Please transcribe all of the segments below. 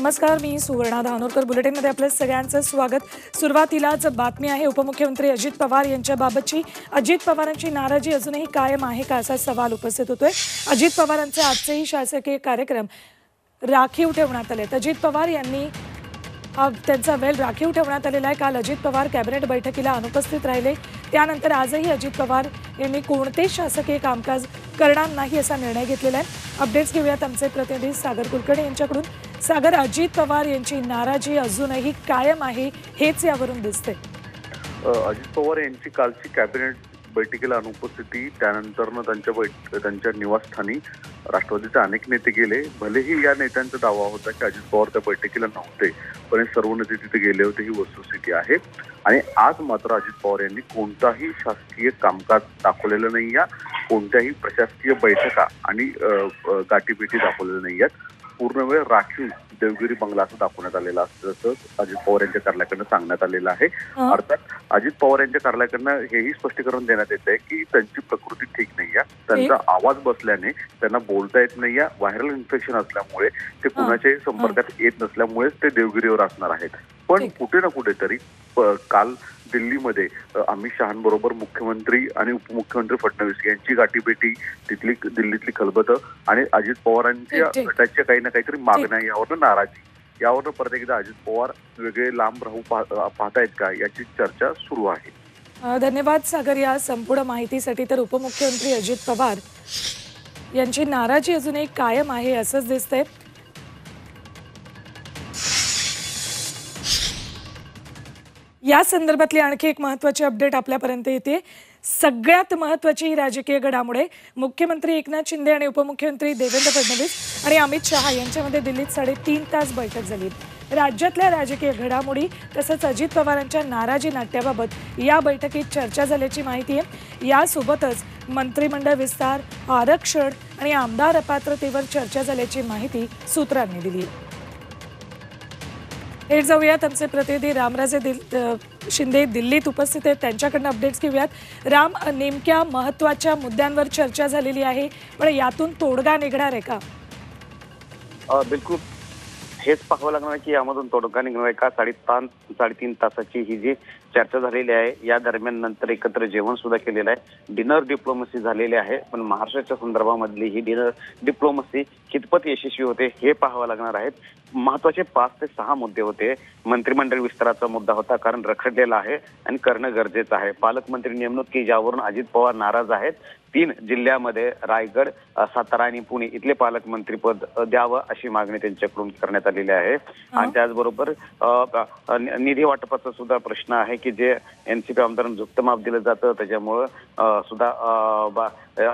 नमस्कार, मी सुवर्णा धानोरकर. बुलेटिनमध्ये आपलं सगळ्यांचं स्वागत. सुरुवातीलाच बातमी आहे उपमुख्यमंत्री अजित पवार यांच्याबाबतची. अजित पवारांची नाराजी अजूनही कायम आहे का, असा सवाल उपस्थित होतोय. अजित पवारांचे आजचेही शासकीय कार्यक्रम राखीव ठेवण्यात आले. अजित पवार यांनी त्यांचा वेळ राखीव ठेवण्यात आलेला आहे. काल अजित पवार कॅबिनेट बैठकीला अनुपस्थित राहिले. त्यानंतर आजही अजित पवार यांनी कोणतेच शासकीय कामकाज करणार नाही असा निर्णय घेतलेला आहे. अपडेट्स घेऊयात आमचे प्रतिनिधी सागर कुलकर्णी यांच्याकडून. सागर, अजित पवार यांची नाराजी अजूनही कायम आहे हेच यावरून दिसते. अजित पवार यांची कालची कॅबिनेट बैठकीला अनुपस्थिती, त्यानंतर त्यांच्या निवासस्थानी राष्ट्रवादीचे अनेक नेते गेले. भलेही या नेत्यांचा दावा होता की अजित पवार त्या बैठकीला नव्हते, पण सर्व नेते तिथे गेले होते, ही वस्तुस्थिती आहे. आणि आज मात्र अजित पवार यांनी कोणताही शासकीय कामकाज दाखवलेलं नाही या, कोणत्याही प्रशासकीय बैठका आणि गाठीभेटी दाखवलेल्या नाही आहेत. पूर्ण वेळ राखीव देवगिरी बंगला असं दाखवण्यात आलेलं असल्याचं अजित पवार यांच्या कार्यालयाकडनं सांगण्यात आलेलं आहे. अर्थात अजित पवार यांच्या कार्यालयाकडनं हेही स्पष्टीकरण देण्यात येत आहे की त्यांची प्रकृती ठीक नाही आहे, त्यांचा आवाज बसल्याने त्यांना बोलता येत नाही आहे, व्हायरल इन्फेक्शन असल्यामुळे ते कुणाच्याही संपर्कात येत नसल्यामुळेच ते देवगिरीवर असणार आहेत. पण कुठे ना कुठेतरी काल दिल्लीमध्ये अमित शहांबरोबर मुख्यमंत्री आणि उपमुख्यमंत्री फडणवीस यांची गाठीभेटी, दिल्लीतली खलबतं आणि अजित पवारांच्या गटाच्या काही ना काहीतरी मागण्या, यावरनं नाराजी, यावरनं परत एकदा अजित पवार वेगळे लांब राहू पाहतायत का, याची चर्चा सुरू आहे. धन्यवाद सागर या संपूर्ण माहितीसाठी. तर उपमुख्यमंत्री अजित पवार यांची नाराजी अजूनही कायम आहे असंच दिसतंय. या संदर्भातली आणखी एक महत्त्वाची अपडेट आपल्यापर्यंत येते. सगळ्यात महत्त्वाची राजकीय घडामोडी, मुख्यमंत्री एकनाथ शिंदे आणि उपमुख्यमंत्री देवेंद्र फडणवीस आणि अमित शहा यांच्यामध्ये दिल्लीत 3.5 तास बैठक झाली. राज्यातल्या राजकीय घडामोडी तसंच अजित पवारांच्या नाराजी नाट्याबाबत या बैठकीत चर्चा झाल्याची माहिती आहे. यासोबतच मंत्रिमंडळ विस्तार, आरक्षण आणि आमदार अपात्रतेवर चर्चा झाल्याची माहिती सूत्रांनी दिली. थेट जाऊयात, आमचे प्रतिनिधी रामराजे शिंदे दिल्लीत उपस्थित आहेत, त्यांच्याकडनं अपडेट्स घेऊयात. राम, नेमक्या महत्त्वाच्या मुद्द्यांवर चर्चा झालेली आहे, पण यातून तोडगा निघणार आहे का? बिलकुल हेच पाहावं लागणार की यामधून तोडगा निघणार आहे का. 3.5 तासाची ही जी चर्चा झालेली आहे, या दरम्यान नंतर एकत्र जेवण सुद्धा केलेलं आहे, डिनर डिप्लोमसी झालेली आहे. पण महाराष्ट्राच्या संदर्भामधली ही डिनर डिप्लोमसी कितपत यशस्वी होते हे पाहावं लागणार आहेत. महत्वाचे 5 ते 6 मुद्दे होते. मंत्रिमंडळ विस्ताराचा मुद्दा होता, कारण रखडलेला आहे आणि करणं गरजेचं आहे. पालकमंत्री नेमणूक की ज्यावरून अजित पवार नाराज आहेत. 3 जिल्ह्यामध्ये रायगड, सातारा आणि पुणे इथले पालकमंत्री पद द्यावं अशी मागणी त्यांच्याकडून करण्यात आलेली आहे. आणि त्याचबरोबर निधी वाटपाचा सुद्धा प्रश्न आहे की जे एनसीपी आमदारांना झुकतं माप दिलं जातं, त्याच्यामुळं सुद्धा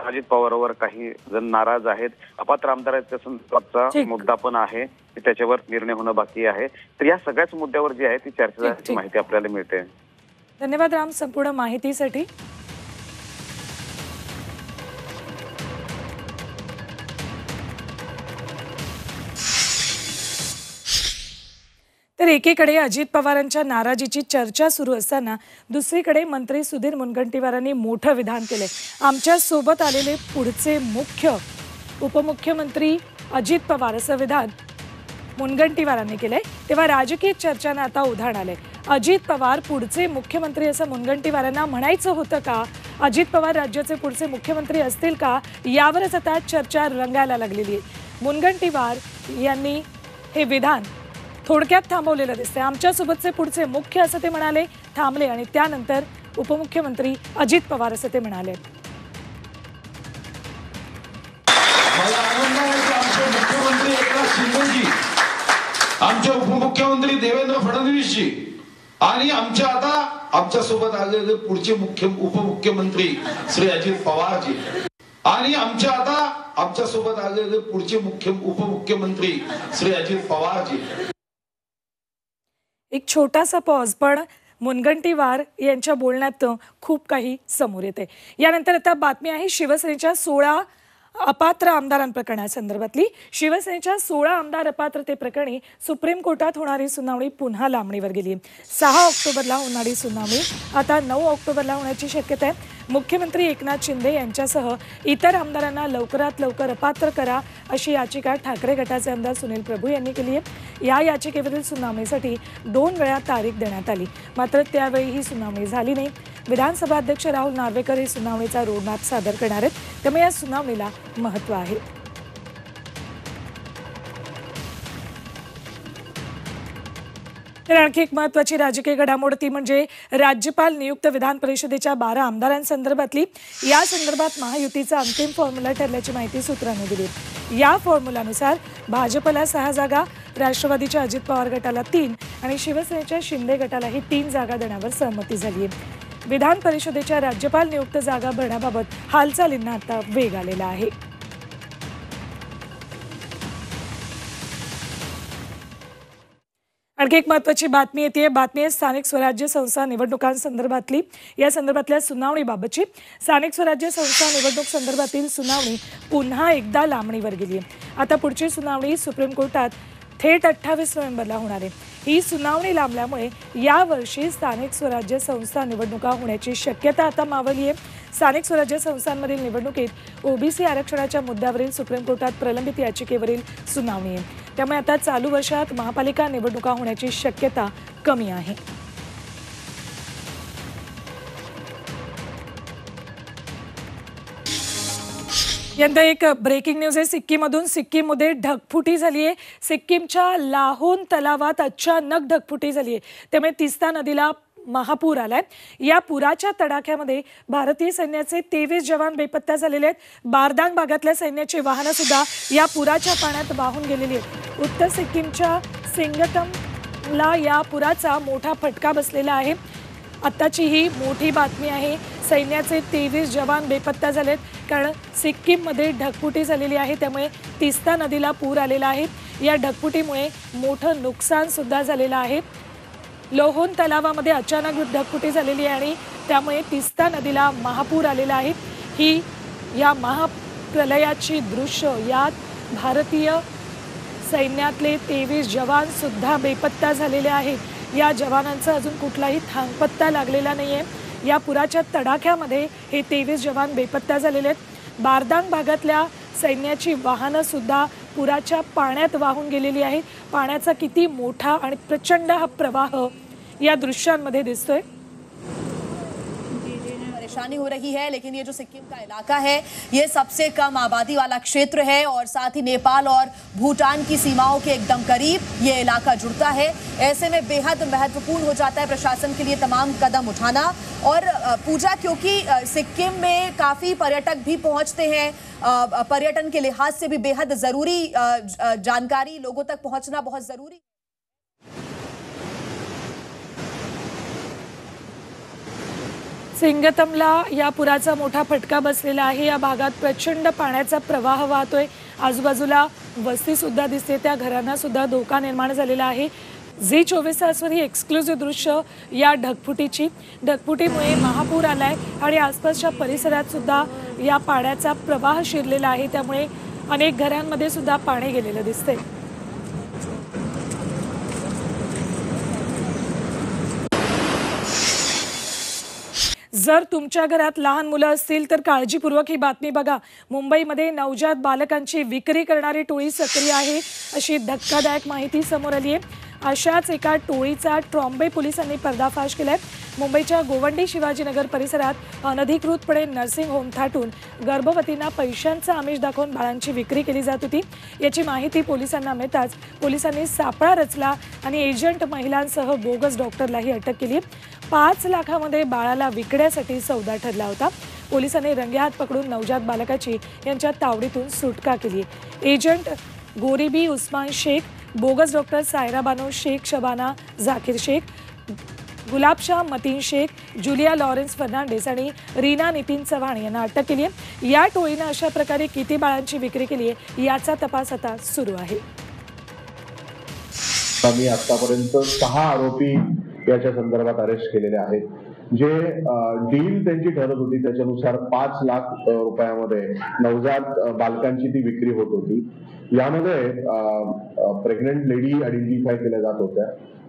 अजित पवारवर काही जण नाराज आहेत. अपात्र आमदारांच्या संदर्भाचा मुद्दा पण आहे, त्याच्यावर निर्णय होणं बाकी आहे. तर या सगळ्याच मुद्द्यावर जी आहे ती चर्चा झाल्याची माहिती आपल्याला मिळते. धन्यवाद राम संपूर्ण माहितीसाठी. तर एकीकडे अजित पवारांच्या नाराजीची चर्चा सुरू असताना दुसरीकडे मंत्री सुधीर मुनगंटीवारांनी मोठं विधान केले. आमच्या सोबत आलेले पुढचे मुख्य उपमुख्यमंत्री अजित पवार असं विधान मुनगंटीवारांनी केलंय. तेव्हा राजकीय चर्चांना आता उधाण आलंय. अजित पवार पुढचे मुख्यमंत्री असं मुनगंटीवारांना म्हणायचं होतं का? अजित पवार राज्याचे पुढचे मुख्यमंत्री असतील का? यावरच आता चर्चा रंगायला लागलेली आहे. मुनगंटीवार यांनी हे विधान थोडक्यात थांबवलेलं दिसतंय. आमच्यासोबतचे पुढचे मुख्य असं ते म्हणाले, थांबले आणि त्यानंतर उपमुख्यमंत्री अजित पवार असं ते म्हणाले. मला आनंद आहे की आमचे मुख्यमंत्री एकनाथ शिंदेजी, आमचे उपमुख्यमंत्री देवेंद्र फडणवीसजी आणि आमच्या सोबत आलेले पुढचे उपमुख्यमंत्री श्री अजित पवारजी आणि आमच्या सोबत आलेले पुढचे उपमुख्यमंत्री श्री अजित पवारजी. एक छोटासा पॉज, पण मुनगंटीवार यांच्या बोलण्यात खूप काही समोर येते. यानंतर आता बातमी आहे शिवसेनेच्या 16 अपात्र आमदारांप्रकरणासंदर्भातली शिवसेनेच्या 16 आमदार अपात्रतेप्रकरणी सुप्रीम कोर्टात होणारी सुनावणी पुन्हा लांबणीवर गेली. 6 ऑक्टोबरला होणारी सुनावणी आता 9 ऑक्टोबरला होण्याची शक्यता आहे. मुख्यमंत्री एकनाथ शिंदे यांच्यासह इतर आमदारांना लवकरात लवकर अपात्र करा अशी याचिका ठाकरे गटाचे आमदार सुनील प्रभू यांनी केली आहे. या याचिकेवरील सुनावणीसाठी 2 वेळा तारीख देण्यात आली, मात्र त्यावेळी ही सुनावणी झाली नाही. विधानसभा अध्यक्ष राहुल नार्वेकर हे सुनावणीचा रोडमॅप सादर करणार आहेत, त्यामुळे या सुनावणीला महत्त्व आहे. तर आणखी एक महत्त्वाची राजकीय घडामोड ती म्हणजे राज्यपाल नियुक्त विधान परिषदेच्या 12 आमदारांसंदर्भातली. या संदर्भात महायुतीचा अंतिम फॉर्म्युला ठरल्याची माहिती सूत्रांनी दिली. या फॉर्म्युलानुसार भाजपला 6 जागा, राष्ट्रवादीच्या अजित पवार गटाला 3 आणि शिवसेनेच्या शिंदे गटालाही 3 जागा देण्यावर सहमती झाली आहे. विधान परिषदेच्या राज्यपाल नियुक्त जागा भरण्याबाबत हालचालींना आता वेग आलेला आहे. आणखी एक महत्त्वाची बातमी येते. बातमी आहे स्थानिक स्वराज्य संस्था निवडणुकांसंदर्भातली. या संदर्भातल्या सुनावणीबाबतची. स्थानिक स्वराज्य संस्था निवडणूक संदर्भातील सुनावणी पुन्हा एकदा लांबणीवर गेली आहे. आता पुढची सुनावणी सुप्रीम कोर्टात थेट 28 नोव्हेंबरला होणार आहे. ही सुनावणी लांबल्यामुळे यावर्षी स्थानिक स्वराज्य संस्था निवडणुका होण्याची शक्यता आता मावळली आहे. स्थानिक स्वराज्य संस्थांमधील निवडणुकीत ओबीसी आरक्षणाच्या मुद्द्यावरील सुप्रीम कोर्टात प्रलंबित याचिकेवरील सुनावणी आहे. त्यामुळे आता चालू वर्षात महापालिका निवडणुका होण्याची शक्यता कमी आहे. यंदा एक ब्रेकिंग न्यूज आहे. सिक्कीममध्ये ढगफुटी झाली आहे. सिक्कीमच्या लाहोन तलावात अचानक ढगफुटी झाली आहे, त्यामुळे तिस्ता नदीला महापूर आलाय. या पुराच्या तडाख्यामध्ये भारतीय सैन्याचे 23 जवान बेपत्ता झालेले आहेत. बारदांग भागातल्या सैन्याची वाहनं सुद्धा या पुराच्या पाण्यात वाहून गेलेली आहेत. उत्तर सिक्कीमच्या सिंगतमला या पुराचा मोठा फटका बसलेला आहे. आताची ही मोठी बातमी आहे. सैन्याचे 23 जवान बेपत्ता झालेत, कारण सिक्कीममध्ये ढगफुटी झालेली आहे, त्यामुळे तिस्ता नदीला पूर आलेला आहे. या ढगफुटीमुळे मोठं नुकसान सुद्धा झालेलं आहे. लोहोन तलावामध्ये अचानक ढगफुटी झालेली आहे आणि त्यामुळे तिस्ता नदीला महापूर आलेला आहे. ही या महाप्रलयाची दृश्य. यात भारतीय सैन्यातले 23 जवान सुद्धा बेपत्ता झालेले आहेत. या जवानांचा अजून कुठलाही थांगपत्ता लागलेला नाहीये. या पुराच्या तडाख्यामध्ये हे 23 जवान बेपत्ता झालेले आहेत. बारदांग भागातल्या सैन्याची वाहनं सुद्धा पुराच्या पाण्यात वाहून गेलेली आहेत. पाण्याचा किती मोठा आणि प्रचंड हा प्रवाह या दृश्यांमध्ये दिसतोय. परेशानी हो रही है, लेकिन ये जो सिक्किम का इलाका है ये सबसे कम आबादी वाला क्षेत्र है और साथ ही नेपाल और भूटान की सीमाओं के एकदम करीब ये इलाका जुड़ता है. ऐसे में बेहद महत्वपूर्ण हो जाता है प्रशासन के लिए तमाम कदम उठाना. और पूजा, क्योंकि सिक्किम में काफ़ी पर्यटक भी पहुंचते हैं, पर्यटन के लिहाज से भी बेहद ज़रूरी जानकारी लोगों तक पहुंचना बहुत ज़रूरी. सिंगतमला या पुराचा मोठा फटका बसलेला आहे. या भागात प्रचंड पाण्याचा प्रवाह वाहतोय. आजूबाजूला वस्ती सुद्धा दिसते, त्या घरांना सुद्धा धोका निर्माण झालेला आहे. झी24 तासवर ही एक्सक्लुझिव्ह दृश्य या ढगफुटीची. ढगफुटीमुळे महापूर आलाय आणि आसपासच्या परिसरात सुद्धा या पाण्याचा प्रवाह शिरलेला आहे, त्यामुळे अनेक घरांमध्ये सुद्धा पाणी गेलेलं दिसतंय. जर तुमच्या घरात लहान मुलं असतील तर काळजीपूर्वक ही बातमी बघा. मुंबईमध्ये नवजात बालकांची विक्री करणारी टोळी सक्रिय आहे अशी धक्कादायक माहिती समोर आली आहे. अशाच एका टोळीचा ट्रॉम्बे पोलिसांनी पर्दाफाश केलाय. मुंबईच्या गोवंडी शिवाजीनगर परिसरात अनधिकृतपणे नर्सिंग होम थाटून गर्भवतींना पैशांचा आमिष दाखवून बाळांची विक्री केली जात होती. याची माहिती पोलिसांना मिळताच पोलिसांनी सापळा रचला आणि एजंट महिलांसह बोगस डॉक्टरलाही अटक केली. 5 लाखामध्ये बाळाला विकण्यासाठी सौदा ठरला होता. पोलिसांनी रंगेहात पकडून नवजात बालकाची यांच्या तावडीतून सुटका केली. Agent Goribi Usman Shaikh, bogus doctor Saira Bano Shaikh, Shabana Zakir Shaikh, Gulabshah Matin Shaikh, Julia Lawrence Fernandes आणि रीना नितीन चव्हाण यांना अटक केली आहे. या टोळीनं अशा प्रकारे किती बाळांची विक्री केली आहे याचा तपास आता सुरू आहे. आम्ही आतापर्यंत 6 आरोपी याच्या संदर्भात अरेस्ट केलेले आहेत. जे डील त्यांची ठरत होती त्याच्यानुसार 5 लाख रुपयामध्ये नवजात बालकांची ती विक्री होत होती। यामध्ये प्रेग्नंट लेडी आयडेंटिफाय केल्या जात होत्या।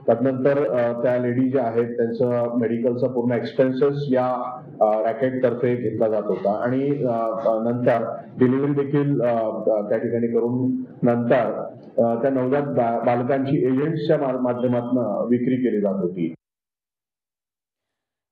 त्यानंतर त्या लेडी ज्या आहेत त्यांचं मेडिकलचा पूर्ण एक्सपेन्सेस या रॅकेट तर्फे घेतला जात होता आणि नंतर डिलिव्हरी देखील त्या ठिकाणी करून नंतर त्या नवजात बालकांची एजंट्सच्या माध्यमातून विक्री केली जात होती।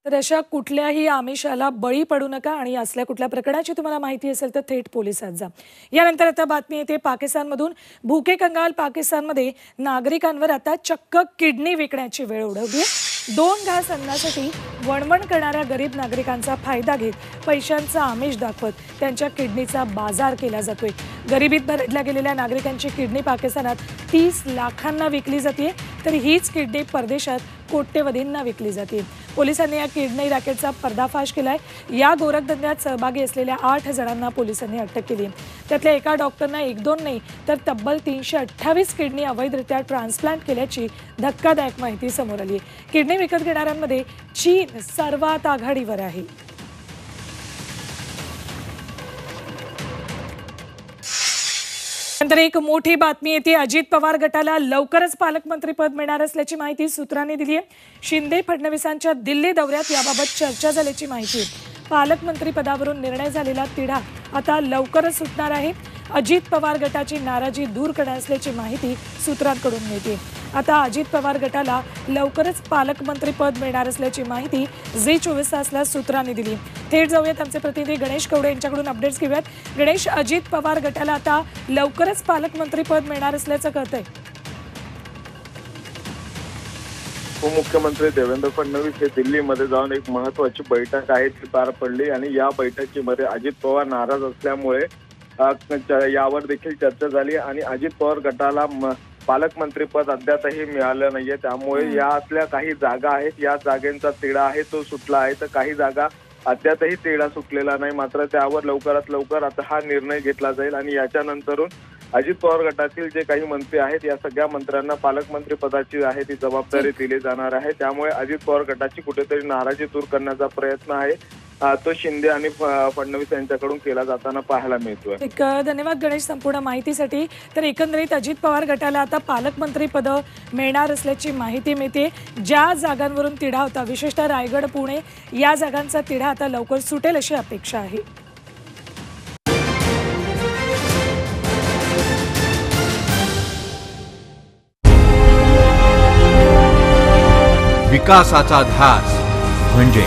तर अशा कुठल्याही आमिषाला बळी पडू नका आणि असल्या कुठल्या प्रकरणाची तुम्हाला माहिती असेल तर थेट पोलिसात जा। यानंतर आता बातमी येते पाकिस्तानमधून। भूके कंगाल पाकिस्तानमध्ये नागरिकांवर आता चक्क किडनी विकण्याची वेळ ओढवली आहे। 2 घास अन्नासाठी वणवण करणाऱ्या गरीब नागरिकांचा फायदा घेत पैशांचा आमिष दाखवत त्यांच्या किडनीचा बाजार केला जातोय। गरिबीत भरडल्या गेलेल्या नागरिकांची किडनी पाकिस्तानात 30 लाखांना विकली जाते, तर हीच किडनी परदेशात कोट्यवधींना विकली जाते। पोलिसांनी या किडनी रॅकेटचा पर्दाफाश केलाय। या गोरखधंद्यात सहभागी असलेल्या 8 जणांना पोलिसांनी अटक केली। त्यातल्या एका डॉक्टरना 1-2 नाही तर तब्बल 328 किडनी अवैधरित्या ट्रान्सप्लांट केल्याची धक्कादायक माहिती समोर आली आहे। किडनी विकत घेणाऱ्यांमध्ये चीन सर्वात आघाडीवर आहे। नंतर एक मोठी बातमी येते। अजित पवार गटाला लवकरच पालकमंत्रीपद मिळणार असल्याची माहिती सूत्रांनी दिली आहे। शिंदे फडणवीसांच्या दिल्ली दौऱ्यात याबाबत चर्चा झाल्याची माहिती आहे। पालकमंत्रीपदावरून निर्णय झालेला तिढा आता लवकरच सुटणार आहे। अजित पवार गटाची नाराजी दूर करणार असल्याची माहिती सूत्रांकडून मिळते। आता अजित पवार गटाला लवकरच पालकमंत्रीपद मिळणार असल्याची माहिती झी24 तासला सूत्रांनी दिली। थेट जाऊयात आमचे प्रतिनिधी गणेश कवडे यांच्याकडून अपडेट्स घेऊयात। गणेश, अजित पवार गटाला आता लवकरच पालकमंत्रीपद मिळणार असल्याचं कळतंय। उपमुख्यमंत्री देवेंद्र फडणवीस हे दिल्लीमध्ये जाऊन एक महत्वाची बैठक आहे ती पार पडली आणि या बैठकीमध्ये अजित पवार नाराज असल्यामुळे यावर देखील चर्चा झाली आणि अजित पवार गटाला पालकमंत्रीपद अद्यापही मिळालं नाहीये। त्यामुळे यातल्या काही जागा आहेत, या जागेंचा तिढा आहे तो सुटला आहे, तर काही जागा अद्यापही तिढा सुटलेला नाही। मात्र त्यावर लवकरात लवकर आता हा निर्णय घेतला जाईल आणि याच्यानंतरून अजित पवार गटातील जे काही मंत्री आहेत या सगळ्या मंत्र्यांना पालकमंत्री पदाची आहे ती जबाबदारी दिली जाणार आहे। त्यामुळे अजित पवार गटाची कुठेतरी नाराजी दूर करण्याचा प्रयत्न आहे तो शिंदे आणि फडणवीस यांच्याकडून केला जाताना पाहायला मिळतोय। एक धन्यवाद गणेश संपूर्ण माहितीसाठी। तर एकंदरीत अजित पवार गटाला आता पालकमंत्री पद मिळणार असल्याची माहिती मिळते। ज्या जागांवरून तिढा होता, विशेषतः रायगड पुणे या जागांचा तिढा आता लवकर सुटेल अशी अपेक्षा आहे। विकासाचा ध्यास म्हणजे